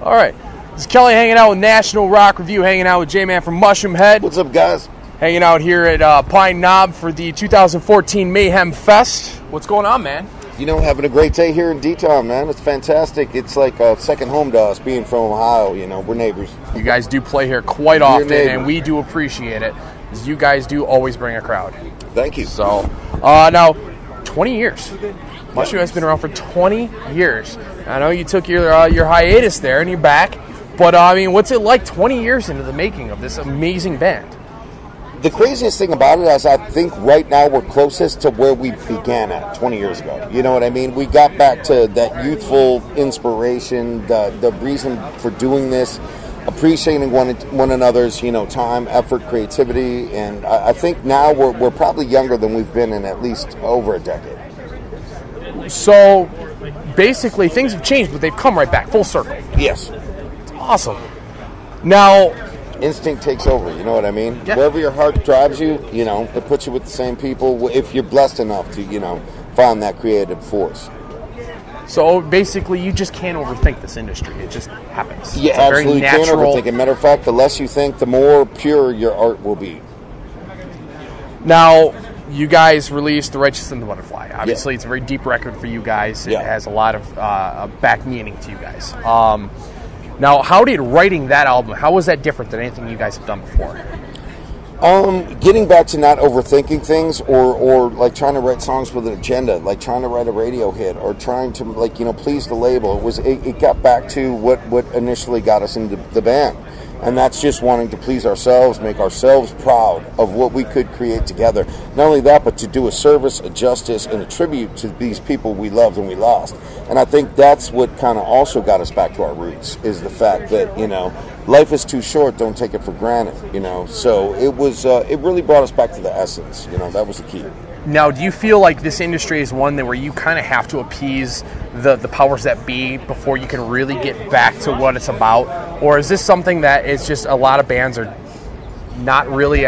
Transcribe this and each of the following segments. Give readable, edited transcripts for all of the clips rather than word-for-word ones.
All right. This is Kelly hanging out with National Rock Review, hanging out with J-Mann from Mushroomhead. What's up, guys? Hanging out here at Pine Knob for the 2014 Mayhem Fest. What's going on, man? You know, having a great day here in D-Town, man. It's fantastic. It's like a second home to us, being from Ohio. You know, we're neighbors. You guys do play here quite often, and we do appreciate it. You guys do always bring a crowd. Thank you. So, now, 20 years. Mushroom has been around for 20 years. I know you took your hiatus there, and you're back. But, I mean, what's it like 20 years into the making of this amazing band? The craziest thing about it is I think right now we're closest to where we began at 20 years ago. You know what I mean? We got back to that youthful inspiration, the reason for doing this, appreciating one another's, you know, time, effort, creativity. And I think now we're probably younger than we've been in at least over a decade. So, basically, things have changed, but they've come right back, full circle. Yes. Awesome. Now, instinct takes over, you know what I mean? Yeah. Wherever your heart drives you, you know, it puts you with the same people if you're blessed enough to, you know, find that creative force. So basically, you just can't overthink this industry. It just happens. You absolutely can't overthink it. Matter of fact, the less you think, the more pure your art will be. Now, you guys released The Righteous and the Butterfly. Obviously, it's a very deep record for you guys. It has a lot of back meaning to you guys. Now, how did writing that album, how was that different than anything you guys have done before? Getting back to not overthinking things or like trying to write songs with an agenda, like trying to write a radio hit or trying to, like, you know, please the label. It got back to what initially got us into the band. And that's just wanting to please ourselves, make ourselves proud of what we could create together. Not only that, but to do a service, a justice, and a tribute to these people we loved and we lost. And I think that's what kind of also got us back to our roots, is the fact that, you know, life is too short, don't take it for granted, you know. So it was, it really brought us back to the essence, you know, that was the key. Now, do you feel like this industry is one that where you kind of have to appease the powers that be before you can really get back to what it's about? Or is this something that is just a lot of bands are not really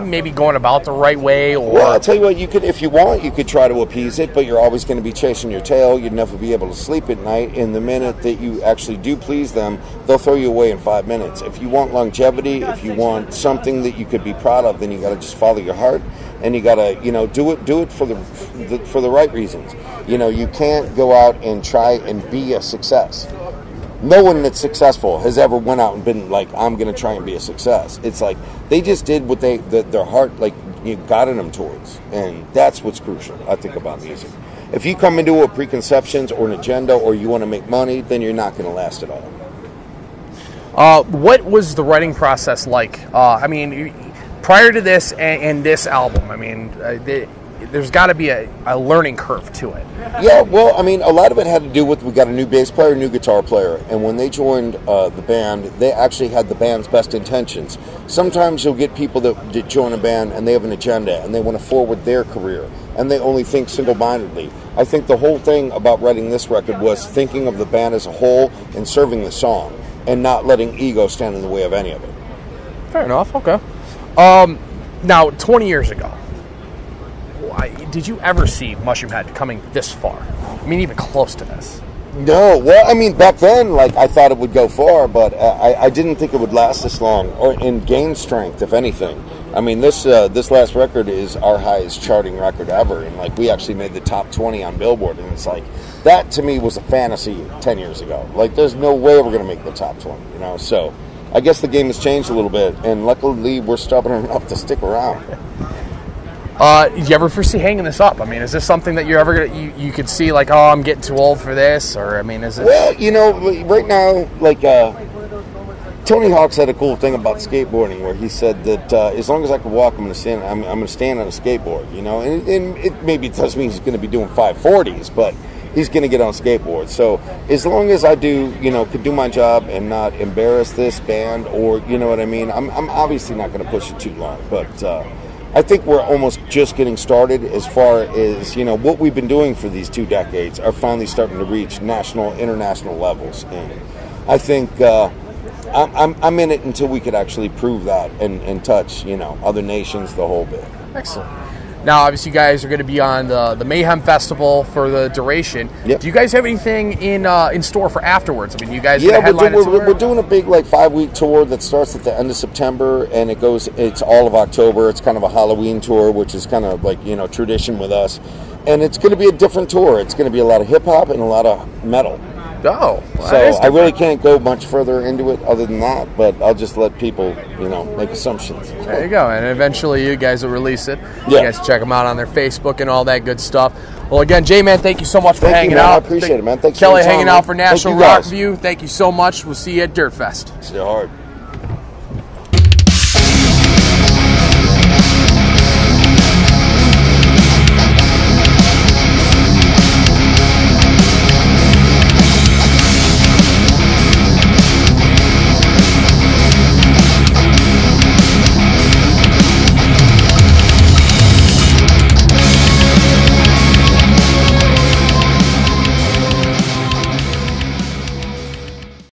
maybe going about the right way? Or well, I'll tell you what, you could, if you want, you could try to appease it, but you're always going to be chasing your tail. You'd never be able to sleep at night. And the minute that you actually do please them, they'll throw you away in 5 minutes. If you want longevity, if you want something that you could be proud of, then you got to just follow your heart. And you gotta, you know, do it for the right reasons. You know, you can't go out and try and be a success. No one that's successful has ever went out and been like, I'm gonna try and be a success. It's like they just did what their heart, like, you guided them towards, and that's what's crucial, I think, about music. If you come into it with preconceptions or an agenda, or you want to make money, then you're not going to last at all. What was the writing process like? I mean, prior to this and this album, I mean, there's got to be a learning curve to it. Yeah, well, I mean, a lot of it had to do with we got a new bass player, a new guitar player, and when they joined the band, they actually had the band's best intentions. Sometimes you'll get people that join a band and they have an agenda and they want to forward their career, and they only think single-mindedly. I think the whole thing about writing this record was thinking of the band as a whole and serving the song, and not letting ego stand in the way of any of it. Fair enough, okay. Now, 20 years ago, did you ever see Mushroomhead coming this far? I mean, even close to this? No. Well, I mean, back then, like, I thought it would go far, but I didn't think it would last this long, or and gain strength, if anything. I mean, this last record is our highest charting record ever, and, like, we actually made the top 20 on Billboard, and it's like, that to me was a fantasy 10 years ago. Like, there's no way we're going to make the top 20, you know, so I guess the game has changed a little bit, and luckily we're stubborn enough to stick around. Do you ever foresee hanging this up? I mean, is this something that you're ever gonna you could see, like, oh, I'm getting too old for this, or I mean, is it? Well, you know, right now, like, Tony Hawk's had a cool thing about skateboarding where he said that as long as I can walk, I'm gonna stand on a skateboard, you know, and it maybe doesn't mean he's gonna be doing 540s, but he's gonna get on skateboard. So as long as I do, you know, could do my job and not embarrass this band, or, you know what I mean, I'm obviously not gonna push it too long, but I think we're almost just getting started as far as, you know, what we've been doing for these 2 decades are finally starting to reach national, international levels. And I think I'm in it until we could actually prove that and touch, you know, other nations, the whole bit. Excellent. Now, obviously, you guys are going to be on the Mayhem Festival for the duration. Yep. Do you guys have anything in store for afterwards? I mean, you guys yeah, headline we're doing a big like 5-week tour that starts at the end of September and it's all of October. It's kind of a Halloween tour, which is kind of like, you know, tradition with us. And it's going to be a different tour. It's going to be a lot of hip hop and a lot of metal. Oh, well, so I really can't go much further into it other than that, but I'll just let people, you know, make assumptions. There you go, and eventually you guys will release it. Yeah. You guys check them out on their Facebook and all that good stuff. Well, again, J-Man, thank you so much for hanging man. out. I appreciate it, man. Thanks Kelly for your time, hanging man. out for National Thank you, Rock guys. View. Thank you so much. We'll see you at Dirtfest. Stay hard.